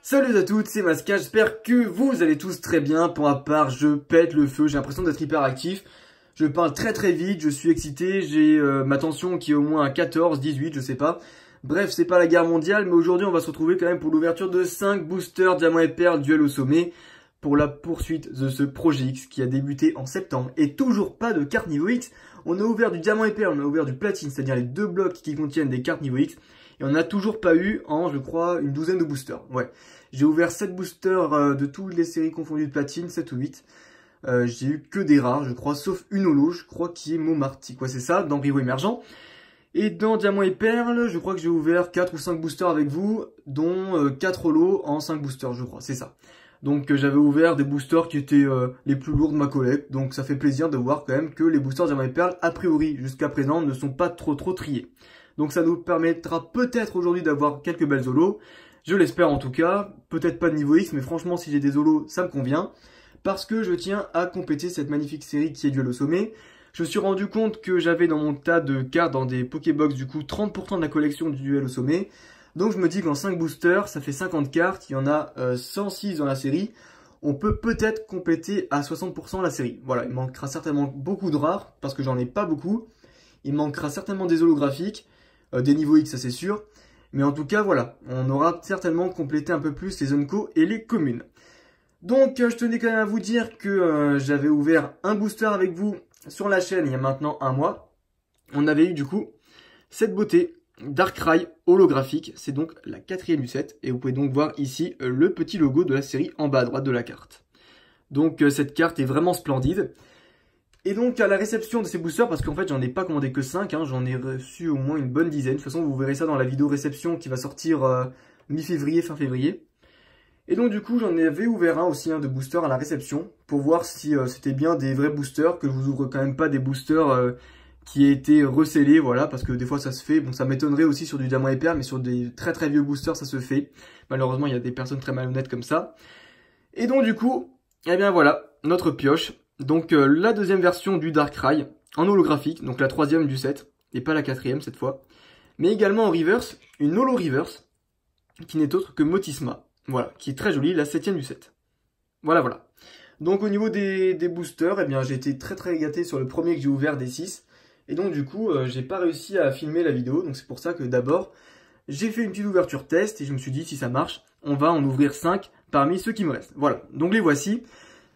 Salut à toutes, c'est Masca, j'espère que vous allez tous très bien. Pour ma part, je pète le feu, j'ai l'impression d'être hyper actif. Je parle très vite, je suis excité, j'ai ma tension qui est au moins à 14, 18, je sais pas. Bref, c'est pas la guerre mondiale, mais aujourd'hui on va se retrouver quand même pour l'ouverture de 5 boosters Diamant et Perle Duel au sommet. Pour la poursuite de ce projet X qui a débuté en septembre et toujours pas de carte niveau X. On a ouvert du Diamant et Perle, on a ouvert du Platine, c'est-à-dire les deux blocs qui contiennent des cartes niveau X. Et on n'a toujours pas eu en, je crois, une douzaine de boosters. Ouais, j'ai ouvert 7 boosters de toutes les séries confondues de Platine, 7 ou 8. J'ai eu que des rares, je crois, sauf une holo, je crois, qui est Montmartre. Quoi, c'est ça, dans Rivaux Émergent. Et dans Diamant et Perle, je crois que j'ai ouvert 4 ou 5 boosters avec vous, dont 4 holos en 5 boosters, je crois, c'est ça. Donc j'avais ouvert des boosters qui étaient les plus lourds de ma collecte, donc ça fait plaisir de voir quand même que les boosters Diamant et Perle, a priori, jusqu'à présent, ne sont pas trop triés. Donc ça nous permettra peut-être aujourd'hui d'avoir quelques belles holos, je l'espère en tout cas, peut-être pas de niveau X, mais franchement si j'ai des holos, ça me convient, parce que je tiens à compléter cette magnifique série qui est Duel au sommet. Je me suis rendu compte que j'avais dans mon tas de cartes, dans des Pokébox du coup, 30% de la collection du Duel au sommet. Donc je me dis qu'en 5 boosters, ça fait 50 cartes, il y en a 106 dans la série. On peut peut-être compléter à 60% la série. Voilà, il manquera certainement beaucoup de rares, parce que j'en ai pas beaucoup. Il manquera certainement des holographiques, des niveaux X, ça c'est sûr. Mais en tout cas, voilà, on aura certainement complété un peu plus les Unco et les communes. Donc je tenais quand même à vous dire que j'avais ouvert un booster avec vous sur la chaîne il y a maintenant un mois. On avait eu du coup cette beauté Darkrai holographique, c'est donc la 4e du set. Et vous pouvez donc voir ici le petit logo de la série en bas à droite de la carte. Donc cette carte est vraiment splendide. Et donc à la réception de ces boosters, parce qu'en fait j'en ai pas commandé que 5, hein, j'en ai reçu au moins une bonne dizaine. De toute façon vous verrez ça dans la vidéo réception qui va sortir mi-février, fin février. Et donc du coup j'en avais ouvert un aussi de booster à la réception pour voir si c'était bien des vrais boosters, que je vous ouvre quand même pas des boosters qui aient été recellés, voilà, parce que des fois ça se fait. Bon, ça m'étonnerait aussi sur du Diamant et Perle, mais sur des très vieux boosters ça se fait. Malheureusement il y a des personnes très malhonnêtes comme ça. Et donc du coup, eh bien voilà, notre pioche. Donc la deuxième version du Darkrai en holographique, donc la 3e du set, et pas la 4e cette fois. Mais également en reverse, une holo reverse, qui n'est autre que Motisma. Voilà, qui est très jolie, la 7e du set. Voilà. Donc au niveau des boosters, eh bien j'ai été très gâté sur le premier que j'ai ouvert des 6. Et donc du coup, j'ai pas réussi à filmer la vidéo. Donc c'est pour ça que d'abord, j'ai fait une petite ouverture test. Et je me suis dit, si ça marche, on va en ouvrir 5 parmi ceux qui me restent. Voilà, donc les voici.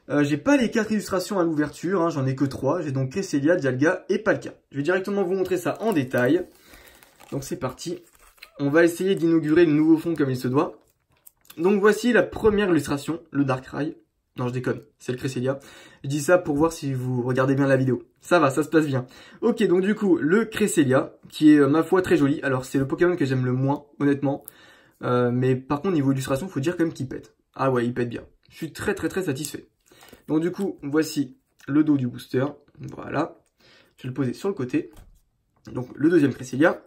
J'ai pas les 4 illustrations à l'ouverture, hein, j'en ai que 3. J'ai donc Cresselia, Dialga et Palkia. Je vais directement vous montrer ça en détail. Donc c'est parti. On va essayer d'inaugurer le nouveau fond comme il se doit. Donc voici la première illustration, le Darkrai. Non, je déconne, c'est le Cresselia. Je dis ça pour voir si vous regardez bien la vidéo. Ça va, ça se passe bien. Ok, donc du coup, le Cresselia, qui est ma foi très joli. Alors c'est le Pokémon que j'aime le moins, honnêtement. Mais par contre, niveau illustration, faut dire quand même qu'il pète. Ah ouais, il pète bien. Je suis très satisfait. Donc du coup, voici le dos du booster. Voilà. Je vais le poser sur le côté. Donc le deuxième Cresselia.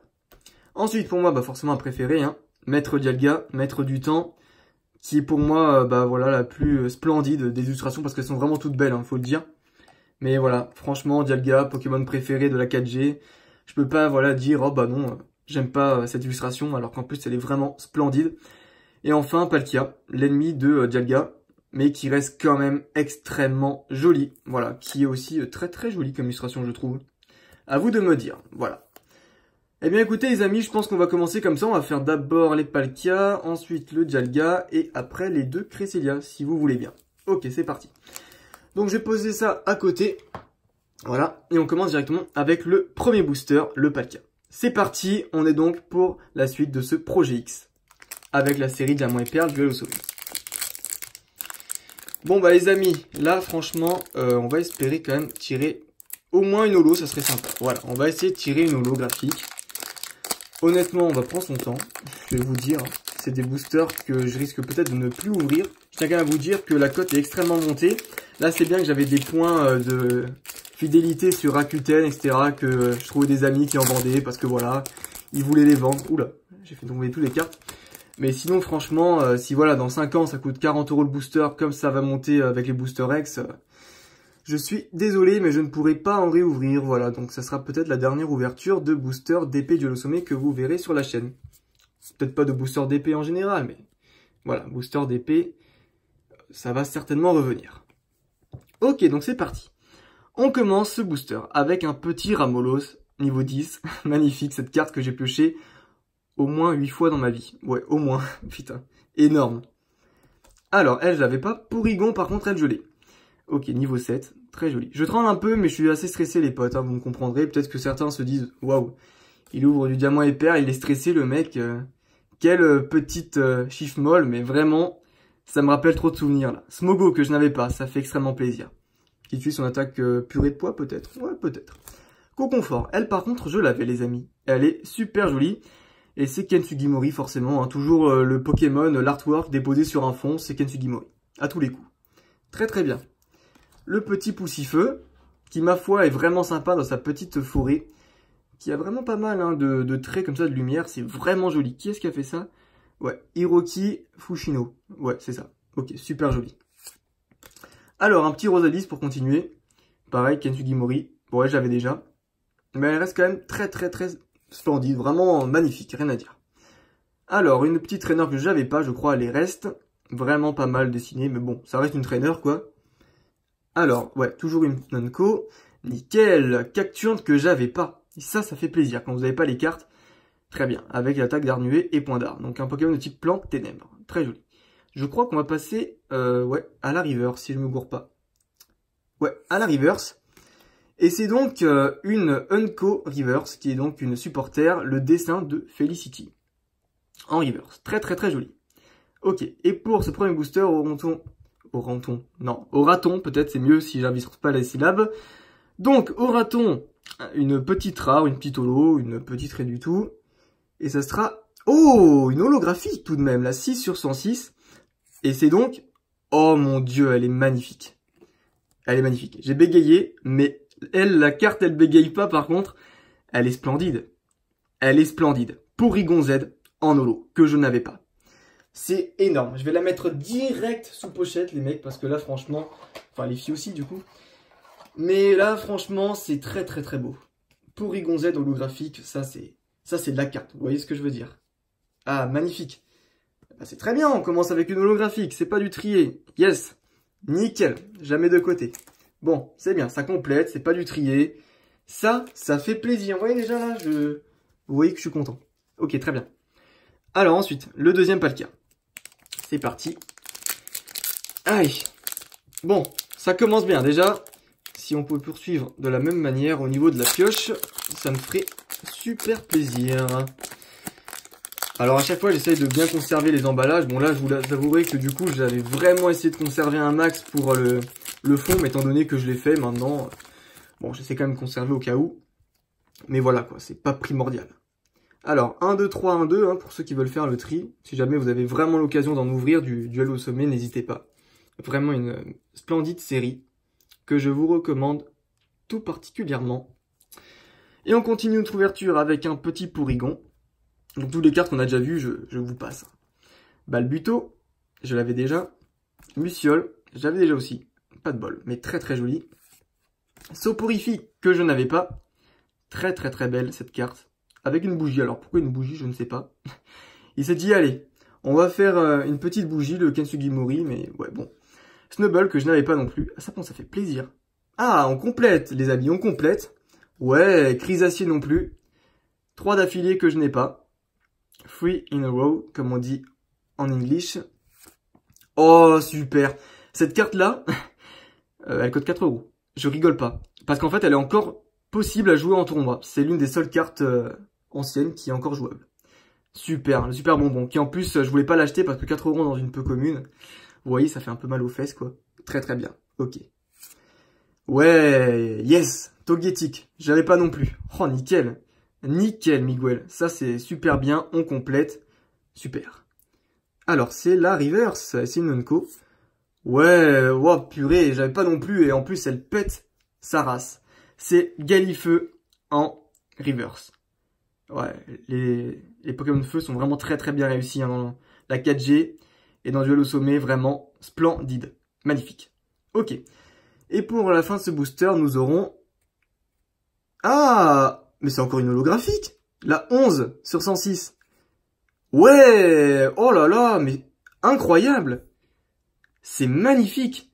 Ensuite, pour moi, forcément un préféré, hein. Maître Dialga, Maître du Temps, qui est pour moi voilà, la plus splendide des illustrations, parce qu'elles sont vraiment toutes belles, hein, faut le dire. Mais voilà, franchement, Dialga, Pokémon préféré de la 4G. Je peux pas voilà dire, oh bah non, j'aime pas cette illustration, alors qu'en plus elle est vraiment splendide. Et enfin, Palkia, l'ennemi de Dialga, mais qui reste quand même extrêmement joli. Voilà, qui est aussi très joli comme illustration, je trouve. À vous de me dire, voilà. Eh bien écoutez les amis, je pense qu'on va commencer comme ça. On va faire d'abord les Palkia, ensuite le Dialga et après les 2 Cresselia, si vous voulez bien. Ok, c'est parti. Donc je vais poser ça à côté. Voilà, et on commence directement avec le premier booster, le Palkia. C'est parti, on est donc pour la suite de ce projet X. Avec la série Diamant et Perle Duel au sommet. Bon les amis, là franchement, on va espérer quand même tirer au moins une holo, ça serait sympa. Voilà, on va essayer de tirer une holo graphique. Honnêtement, on va prendre son temps, je vais vous dire, c'est des boosters que je risque peut-être de ne plus ouvrir. Je tiens quand même à vous dire que la cote est extrêmement montée. Là, c'est bien que j'avais des points de fidélité sur Rakuten, etc. que je trouvais des amis qui en vendaient parce que voilà, ils voulaient les vendre. Oula, j'ai fait tomber toutes les cartes. Mais sinon, franchement, si voilà, dans 5 ans, ça coûte 40 € le booster, comme ça va monter avec les boosters X, Je suis désolé, mais je ne pourrai pas en réouvrir. Voilà, donc ça sera peut-être la dernière ouverture de booster d'épée Duel au sommet que vous verrez sur la chaîne. Peut-être pas de booster d'épée en général, mais voilà, booster d'épée, ça va certainement revenir. Ok, donc c'est parti. On commence ce booster avec un petit Ramolos, niveau 10. Magnifique, cette carte que j'ai piochée au moins 8 fois dans ma vie. Ouais, au moins, putain, énorme. Alors, elle, je l'avais pas. Porygon, par contre, elle, je l'ai. Ok, niveau 7, très joli. Je tremble un peu, mais je suis assez stressé, les potes, hein, vous me comprendrez. Peut-être que certains se disent, waouh, il ouvre du diamant hyper, il est stressé, le mec. Quelle petite chiffre molle, mais vraiment, ça me rappelle trop de souvenirs, là. Smogo, que je n'avais pas, ça fait extrêmement plaisir. Qui utilise son attaque purée de poids, peut-être. Ouais, peut-être. Coconfort, elle, par contre, je l'avais, les amis. Elle est super jolie. Et c'est Ken Sugimori, forcément, hein. Toujours le Pokémon, l'artwork déposé sur un fond, c'est Ken Sugimori. À tous les coups. Très très bien. Le petit Poussifeu, qui ma foi est vraiment sympa dans sa petite forêt, qui a vraiment pas mal hein, de traits comme ça de lumière, c'est vraiment joli. Qui est-ce qui a fait ça? Ouais, Hiroki Fushino. Ouais, c'est ça. Ok, super joli. Alors, un petit Rosalis pour continuer. Pareil, Ken Sugimori. Bon, ouais, j'avais déjà. Mais elle reste quand même très splendide, vraiment magnifique, rien à dire. Alors, une petite trainer que j'avais pas, je crois, elle les reste. Vraiment pas mal dessinée, mais bon, ça reste une trainer, quoi. Alors, ouais, toujours une Nanko. Nickel, Cacturne que j'avais pas. Et ça fait plaisir quand vous n'avez pas les cartes. Très bien, avec l'attaque d'Arnué et point d'art. Donc un Pokémon de type plante ténèbres. Très joli. Je crois qu'on va passer, ouais, à la reverse, si je me gourre pas. Ouais, à la reverse. Et c'est donc une Unco Reverse, qui est donc une supporter, le dessin de Felicity. En reverse. Très joli. Ok, et pour ce premier booster, au raton, peut-être c'est mieux si j'invite pas les syllabes. Donc, au raton, une petite rare, une petite holo, une petite raie du tout. Et ça sera, oh, une holographique tout de même, la 6 sur 106. Et c'est donc, oh mon dieu, elle est magnifique. Elle est magnifique. J'ai bégayé, mais elle, la carte, elle bégaye pas par contre. Elle est splendide. Elle est splendide. Porygon Z en holo, que je n'avais pas. C'est énorme. Je vais la mettre direct sous pochette, les mecs, parce que là, franchement... Enfin, les filles aussi, du coup. Mais là, franchement, c'est très beau. Porygon Z holographique, ça, c'est de la carte. Vous voyez ce que je veux dire? Ah, magnifique. Bah, c'est très bien, on commence avec une holographique. C'est pas du trié. Yes. Nickel. Jamais de côté. Bon, c'est bien, ça complète, c'est pas du trié. Ça fait plaisir. Vous voyez déjà, là, vous voyez que je suis content. Ok, très bien. Alors, ensuite, le deuxième pas le cas. C'est parti. Allez. Bon, ça commence bien. Déjà, si on peut poursuivre de la même manière au niveau de la pioche, ça me ferait super plaisir. Alors à chaque fois, j'essaye de bien conserver les emballages. Bon là, je vous avouerai que du coup, j'avais vraiment essayé de conserver un max pour le fond, mais étant donné que je l'ai fait maintenant, bon, j'essaie quand même de conserver au cas où. Mais voilà quoi, c'est pas primordial. Alors, 1, 2, 3, 1, 2, hein, pour ceux qui veulent faire le tri. Si jamais vous avez vraiment l'occasion d'en ouvrir du Duel au sommet, n'hésitez pas. Vraiment une splendide série que je vous recommande tout particulièrement. Et on continue notre ouverture avec un petit Porygon. Donc toutes les cartes qu'on a déjà vues, je vous passe. Balbuto, je l'avais déjà. Muciole, j'avais déjà aussi. Pas de bol, mais très joli. Soporifique, que je n'avais pas. Très belle cette carte. Avec une bougie. Alors pourquoi une bougie, je ne sais pas. Il s'est dit, allez, on va faire une petite bougie, le Ken Sugimori, mais ouais, bon. Snubble, que je n'avais pas non plus. Ah, ça, bon, ça fait plaisir. Ah, on complète, les amis, on complète. Ouais, Chrysacier non plus. 3 d'affilée que je n'ai pas. 3 in a row, comme on dit en English. Oh, super. Cette carte-là, elle coûte 4 €. Je rigole pas. Parce qu'en fait, elle est encore possible à jouer en tournoi. C'est l'une des seules cartes anciennes qui est encore jouable. Super, le super bonbon. Qui en plus, je voulais pas l'acheter parce que 4 € dans une peu commune. Vous voyez, ça fait un peu mal aux fesses, quoi. Très bien. Ok. Ouais, yes. Togetic. J'avais pas non plus. Oh, nickel. Nickel, Miguel. Ça, c'est super bien. On complète. Super. Alors, c'est la reverse. C'est une Unco. Ouais, wow, purée. J'avais pas non plus. Et en plus, elle pète sa race. C'est Galifeu en reverse. Ouais, les Pokémon de feu sont vraiment très bien réussis hein, dans la 4G. Et dans Duel au sommet, vraiment splendide. Magnifique. Ok. Et pour la fin de ce booster, nous aurons... Ah, mais c'est encore une holographique. La 11 sur 106. Ouais, oh là là, mais incroyable. C'est magnifique.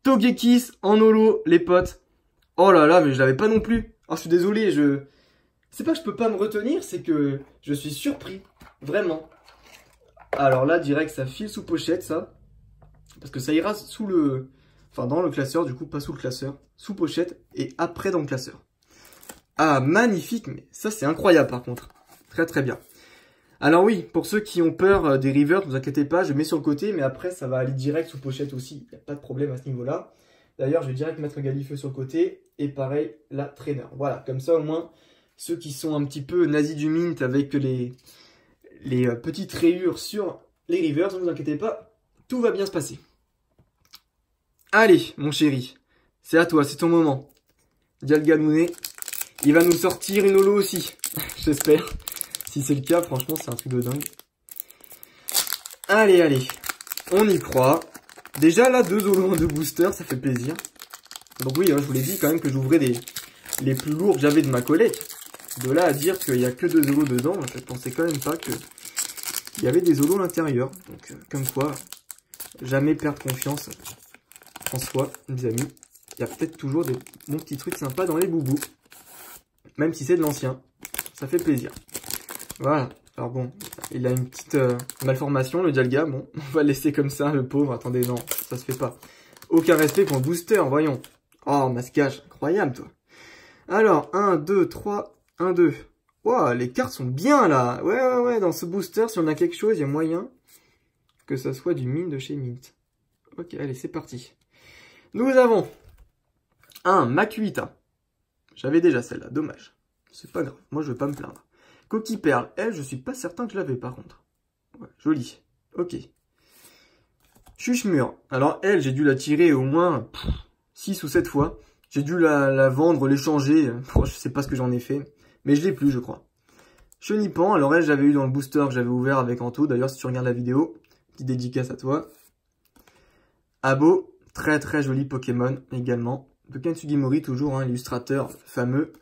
Togekiss en holo, les potes. Oh là là, mais je l'avais pas non plus. Oh, je suis désolé, c'est pas que je peux pas me retenir, c'est que je suis surpris. Vraiment. Alors là, direct, ça file sous pochette, ça. Parce que ça ira sous le... Enfin, dans le classeur, du coup, pas sous le classeur. Sous pochette et après dans le classeur. Ah, magnifique, mais ça, c'est incroyable, par contre. Très, très bien. Alors oui, pour ceux qui ont peur des rivers, ne vous inquiétez pas, je mets sur le côté, mais après, ça va aller direct sous pochette aussi. Il n'y a pas de problème à ce niveau-là. D'ailleurs, je vais direct mettre Galifeu sur le côté. Et pareil, la trainer. Voilà, comme ça, au moins, ceux qui sont un petit peu nazis du mint avec les petites rayures sur les rivers, ne vous inquiétez pas, tout va bien se passer. Allez, mon chéri, c'est à toi, c'est ton moment. Dialga-Nouné, il va nous sortir une holo aussi, j'espère. Si c'est le cas, franchement, c'est un truc de dingue. Allez, allez, on y croit. Déjà, là, 2 holos, 2 boosters, ça fait plaisir. Donc oui, hein, je vous l'ai dit quand même que j'ouvrais les plus lourds que j'avais de ma collecte. De là à dire qu'il n'y a que 2 holos dedans, je pensais quand même pas qu'il y avait des holos à l'intérieur. Donc, comme quoi, jamais perdre confiance en soi, mes amis. Il y a peut-être toujours des bons petits trucs sympas dans les boubous. Même si c'est de l'ancien. Ça fait plaisir. Voilà. Alors bon, il a une petite malformation, le Dialga. Bon, on va le laisser comme ça, le pauvre. Attendez, non, ça se fait pas. Aucun respect pour le booster, voyons. Oh, masquage, incroyable, toi. Alors, 1, 2, 3, 1, 2. Wow, les cartes sont bien, là. Ouais, dans ce booster, si on a quelque chose, il y a moyen que ça soit du mint de chez Mint. Ok, allez, c'est parti. Nous avons un Makuhita. J'avais déjà celle-là, dommage. C'est pas grave, moi je vais pas me plaindre. Coquille Perle, elle, je suis pas certain que je l'avais par contre. Ouais, jolie. Ok. Chuchemur. Alors elle, j'ai dû la tirer au moins 6 ou 7 fois. J'ai dû la vendre, l'échanger. Je sais pas ce que j'en ai fait. Mais je l'ai plus, je crois. Chenipan, alors elle, j'avais eu dans le booster que j'avais ouvert avec Anto. D'ailleurs, si tu regardes la vidéo, petite dédicace à toi. Abo, très très joli Pokémon également. De Ken Sugimori, toujours, hein, illustrateur fameux.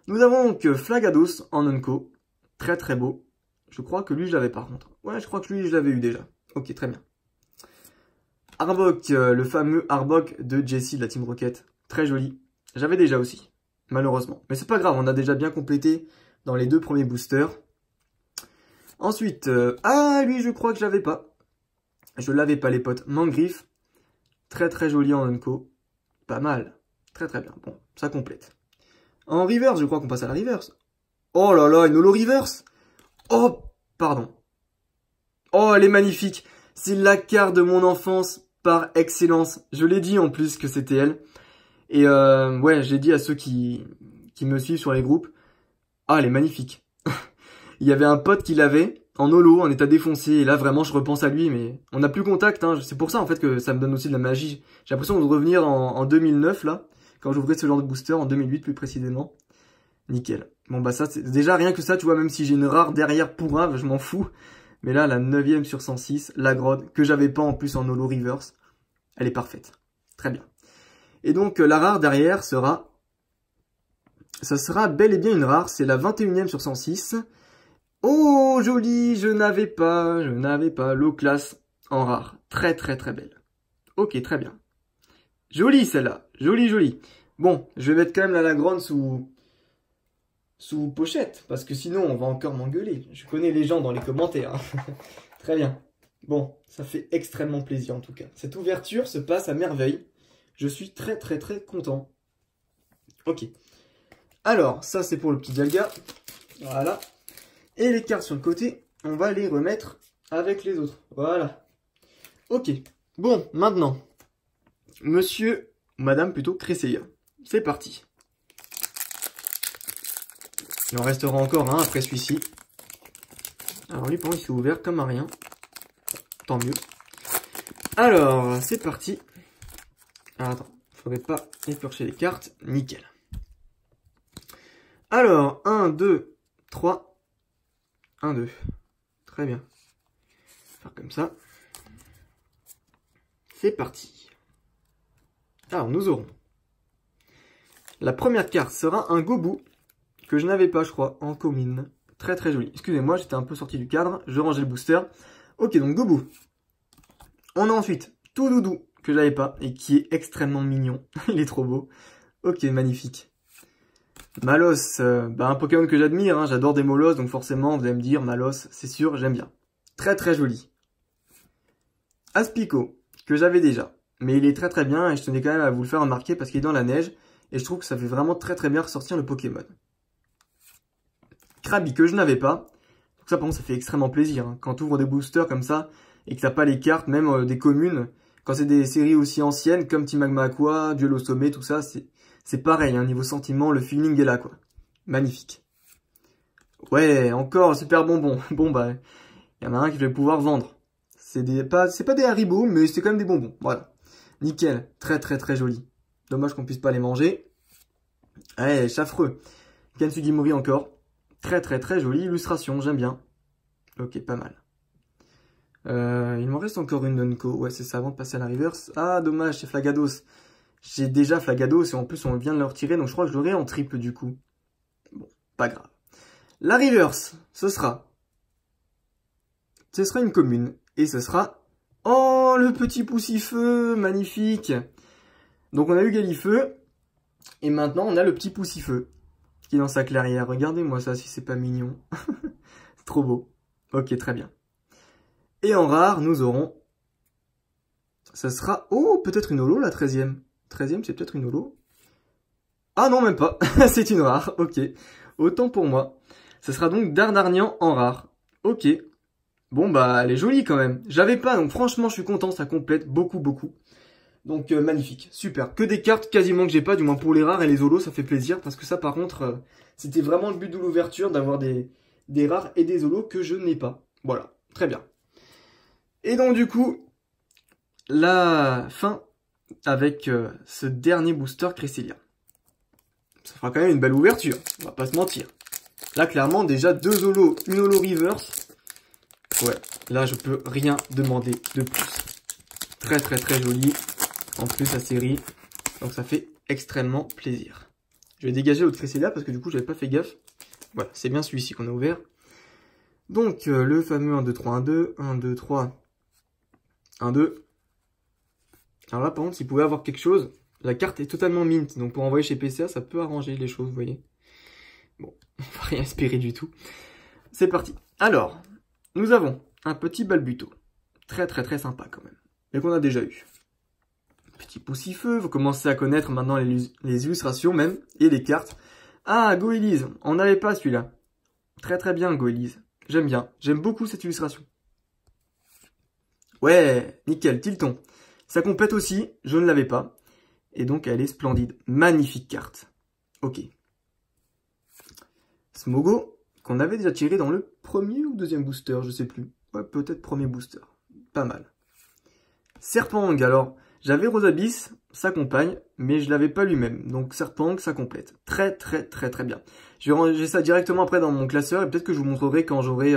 Nous avons donc Flagados en Onco. Très très beau. Je crois que lui, je l'avais par contre. Ouais, je crois que lui, je l'avais eu déjà. Ok, très bien. Arbok, le fameux Arbok de Jessie de la Team Rocket. Très joli. J'avais déjà aussi, malheureusement. Mais c'est pas grave, on a déjà bien complété dans les 2 premiers boosters. Ensuite, ah, lui, je crois que je l'avais pas. Je l'avais pas, les potes. Mangriffe. Très très joli en Onco. Pas mal. Très très bien. Bon, ça complète. En reverse, je crois qu'on passe à la reverse. Oh là là, une holo reverse. Oh, pardon. Oh, elle est magnifique. C'est la carte de mon enfance par excellence. Je l'ai dit en plus que c'était elle. Et ouais, j'ai dit à ceux qui me suivent sur les groupes. Ah, elle est magnifique. Il y avait un pote qui l'avait en holo, en état défoncé. Et là, vraiment, je repense à lui. Mais on n'a plus contact. Hein. C'est pour ça, en fait, que ça me donne aussi de la magie. J'ai l'impression de revenir en 2009, là. Quand j'ouvrais ce genre de booster, en 2008 plus précisément. Nickel. Bon, bah ça, c'est déjà rien que ça, tu vois, même si j'ai une rare derrière pour un, je m'en fous. Mais là, la 9ème sur 106, la Grodd, que j'avais pas en plus en holo reverse, elle est parfaite. Très bien. Et donc, la rare derrière sera... Ça sera bel et bien une rare, c'est la 21ème sur 106. Oh, joli, je n'avais pas l'eau classe en rare. Très, très, très belle. Ok, très bien. Jolie, celle-là. Jolie, jolie. Bon, je vais mettre quand même la Lagronde sous pochette, parce que sinon on va encore m'engueuler. Je connais les gens dans les commentaires. Hein. Très bien. Bon, ça fait extrêmement plaisir en tout cas. Cette ouverture se passe à merveille. Je suis très très très content. Ok. Alors, ça c'est pour le petit Dialga. Voilà. Et les cartes sur le côté, on va les remettre avec les autres. Voilà. Ok. Bon, maintenant, monsieur, madame plutôt, Cresselia. C'est parti. Il en restera encore un après celui-ci. Alors lui, pour moi, il s'est ouvert comme à rien. Tant mieux. Alors, c'est parti. Alors, attends, faudrait pas écorcher les cartes. Nickel. Alors, 1, 2, 3. 1, 2. Très bien. Faire comme ça. C'est parti. Alors, nous aurons. La première carte sera un Gobu, que je n'avais pas, je crois, en commune. Très très joli. Excusez-moi, j'étais un peu sorti du cadre. Je rangeais le booster. Ok, donc Gobu. On a ensuite Toudoudou, que j'avais pas, et qui est extrêmement mignon. Il est trop beau. Ok, magnifique. Malos, un Pokémon que j'admire, hein. J'adore des Molos, donc forcément, vous allez me dire, Malos, c'est sûr, j'aime bien. Très très joli. Aspico, que j'avais déjà. Mais il est très très bien, et je tenais quand même à vous le faire remarquer parce qu'il est dans la neige, et je trouve que ça fait vraiment très très bien ressortir le Pokémon. Krabi, que je n'avais pas. Donc ça, par contre, ça fait extrêmement plaisir, hein. Quand tu ouvres des boosters comme ça, et que t'as pas les cartes, même des communes, quand c'est des séries aussi anciennes, comme Team Magma Aqua, Duel au sommet, tout ça, c'est pareil, hein, niveau sentiment, le feeling est là, quoi. Magnifique. Ouais, encore super bonbon. Bon, bah, il y en a un que je vais pouvoir vendre. C'est pas des Haribo, mais c'est quand même des bonbons. Voilà. Nickel. Très, très, très joli. Dommage qu'on puisse pas les manger. Ouais, chafreux. Kensugimori encore. Très, très, très jolie illustration. J'aime bien. Ok, pas mal. Il m'en reste encore une Nunco. Ouais, c'est ça, avant de passer à la reverse. Ah, dommage, c'est Flagados. J'ai déjà Flagados et en plus, on vient de le retirer, donc je crois que je l'aurai en triple du coup. Bon, pas grave. La reverse, ce sera une commune. Et ce sera... Oh, le petit Poussifeu, magnifique. Donc on a eu Galifeu. Et maintenant, on a le petit Poussifeu qui est dans sa clairière. Regardez-moi ça, si c'est pas mignon. C'est trop beau. Ok, très bien. Et en rare, nous aurons... Ça sera... Oh, peut-être une holo, la 13e. 13e, c'est peut-être une holo. Ah non, même pas. C'est une rare. Ok. Autant pour moi. Ça sera donc Darnarnian en rare. Ok. Bon, bah, elle est jolie quand même. J'avais pas, donc franchement, je suis content. Ça complète beaucoup, beaucoup. Donc, magnifique. Super. Que des cartes quasiment que j'ai pas, du moins pour les rares et les holos, ça fait plaisir. Parce que ça, par contre, c'était vraiment le but de l'ouverture, d'avoir des rares et des holos que je n'ai pas. Voilà. Très bien. Et donc, du coup, la fin avec ce dernier booster Cresselia. Ça fera quand même une belle ouverture, on va pas se mentir. Là, clairement, déjà 2 holos, une holo reverse. Ouais, là, je peux rien demander de plus. Très, très, très joli. En plus, la série. Donc, ça fait extrêmement plaisir. Je vais dégager l'autre Cresselia parce que du coup, j'avais pas fait gaffe. Voilà, c'est bien celui-ci qu'on a ouvert. Donc, le fameux 1, 2, 3, 1, 2, 1, 2, 3, 1, 2. Alors là, par contre, s'il pouvait avoir quelque chose, la carte est totalement mint. Donc pour envoyer chez PCA, ça peut arranger les choses, vous voyez. Bon, on va rien espérer du tout. C'est parti. Alors, nous avons un petit Balbuto. Très très très sympa quand même. Mais qu'on a déjà eu. Petit Poussifeu, vous commencez à connaître maintenant les illustrations même, et les cartes. Ah, Goélise, on n'avait pas celui-là. Très très bien, Goélise. J'aime bien. J'aime beaucoup cette illustration. Ouais, nickel, Tilton. Ça complète aussi, je ne l'avais pas. Et donc elle est splendide. Magnifique carte. Ok. Smogo, qu'on avait déjà tiré dans le premier ou deuxième booster, je sais plus. Ouais, peut-être premier booster. Pas mal. Serpang, alors, j'avais Rosabis, sa compagne, mais je l'avais pas lui-même. Donc Serpang, ça complète. Très très très très bien. Je vais ranger ça directement après dans mon classeur et peut-être que je vous montrerai quand j'aurai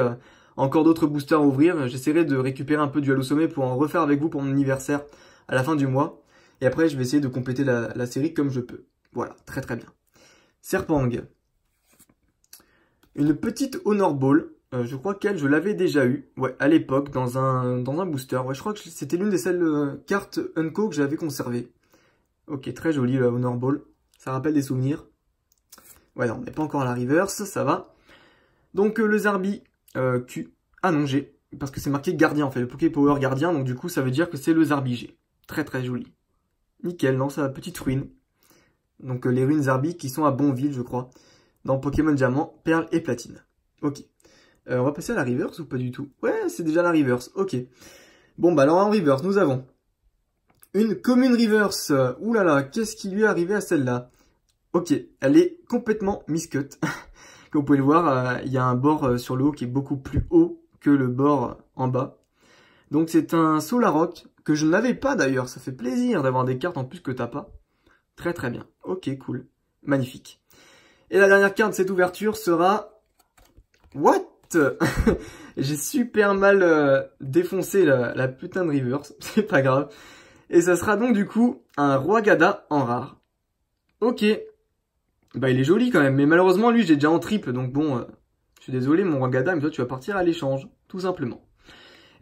encore d'autres boosters à ouvrir. J'essaierai de récupérer un peu du Halo Sommet pour en refaire avec vous pour mon anniversaire à la fin du mois. Et après, je vais essayer de compléter la série comme je peux. Voilà, très très bien. Serpang. Une petite Honor Ball. Je crois qu'elle, je l'avais déjà eu. Ouais, à l'époque, dans un booster. Ouais, je crois que c'était l'une des celles cartes Unco que j'avais conservées. Ok, très jolie la Honor Ball. Ça rappelle des souvenirs. Ouais, non, on n'est pas encore à la reverse, ça va. Donc, le Zarbi Q. Ah non, G. Parce que c'est marqué gardien, en fait. Le Poké Power gardien. Donc, du coup, ça veut dire que c'est le Zarbi G. Très très joli. Nickel, non, ça petite ruine. Donc les ruines Zarbi qui sont à Bonville, je crois. Dans Pokémon Diamant, Perle et Platine. Ok. On va passer à la reverse ou pas du tout? Ouais, c'est déjà la reverse. Ok. Bon, bah alors en reverse, nous avons une commune reverse. Ouh là là, qu'est-ce qui lui est arrivé à celle-là? Ok, elle est complètement miscut. Comme vous pouvez le voir, il y a un bord sur le haut qui est beaucoup plus haut que le bord en bas. Donc c'est un Solaroc que je n'avais pas d'ailleurs. Ça fait plaisir d'avoir des cartes en plus que t'as pas. Très très bien. Ok, cool. Magnifique. Et la dernière carte de cette ouverture sera... What? J'ai super mal défoncé la putain de reverse. C'est pas grave. Et ça sera donc du coup un Roi Gada en rare. Ok. Bah il est joli quand même, mais malheureusement lui j'ai déjà en triple, donc bon, je suis désolé mon Roi Gada, mais toi tu vas partir à l'échange, tout simplement.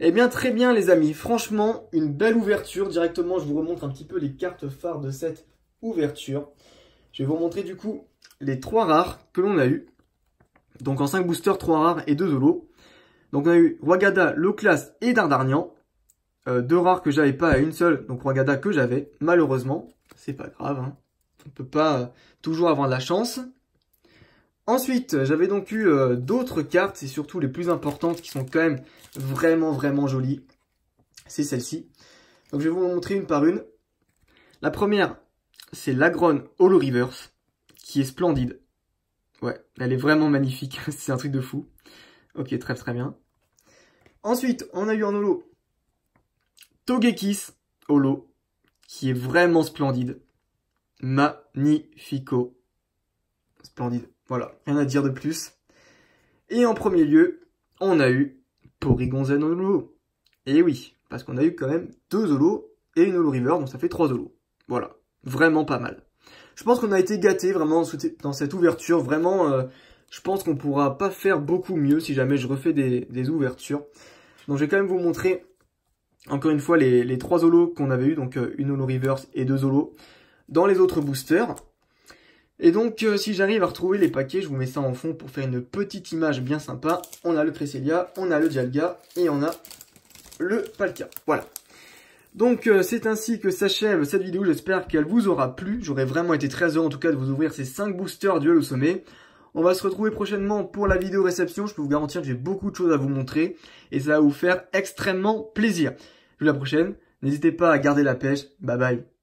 Eh bien très bien les amis, franchement une belle ouverture, directement je vous remontre un petit peu les cartes phares de cette ouverture. Je vais vous montrer du coup les 3 rares que l'on a eu. Donc en 5 boosters, 3 rares et 2 holos. Donc on a eu Roi Gada, Loclas et Dardarnian. 2 rares que j'avais pas à une seule, donc Roi Gada que j'avais, malheureusement. C'est pas grave, hein. On peut pas toujours avoir de la chance. Ensuite, j'avais donc eu d'autres cartes, et surtout les plus importantes, qui sont quand même vraiment jolies. C'est celle-ci. Donc je vais vous montrer une par une. La première, c'est l'Aggron Holo Reverse, qui est splendide. Ouais, elle est vraiment magnifique, c'est un truc de fou. Ok, très bien. Ensuite, on a eu en holo Togekiss holo, qui est vraiment splendide. Magnifico. Splendide. Voilà, rien à dire de plus. Et en premier lieu, on a eu Porygonzen holo. Et oui, parce qu'on a eu quand même 2 holos et une holo river, donc ça fait 3 holos. Voilà, vraiment pas mal. Je pense qu'on a été gâtés vraiment dans cette ouverture. Vraiment, je pense qu'on pourra pas faire beaucoup mieux si jamais je refais des ouvertures. Donc je vais quand même vous montrer encore une fois les 3 holos qu'on avait eu. Donc une holo reverse et 2 holos dans les autres boosters. Et donc si j'arrive à retrouver les paquets, je vous mets ça en fond pour faire une petite image bien sympa. On a le Cresselia, on a le Dialga et on a le Palkia. Voilà. Donc c'est ainsi que s'achève cette vidéo, j'espère qu'elle vous aura plu. J'aurais vraiment été très heureux en tout cas de vous ouvrir ces 5 boosters duel au sommet. On va se retrouver prochainement pour la vidéo réception, je peux vous garantir que j'ai beaucoup de choses à vous montrer et ça va vous faire extrêmement plaisir. Je vous dis à la prochaine, n'hésitez pas à garder la pêche, bye bye.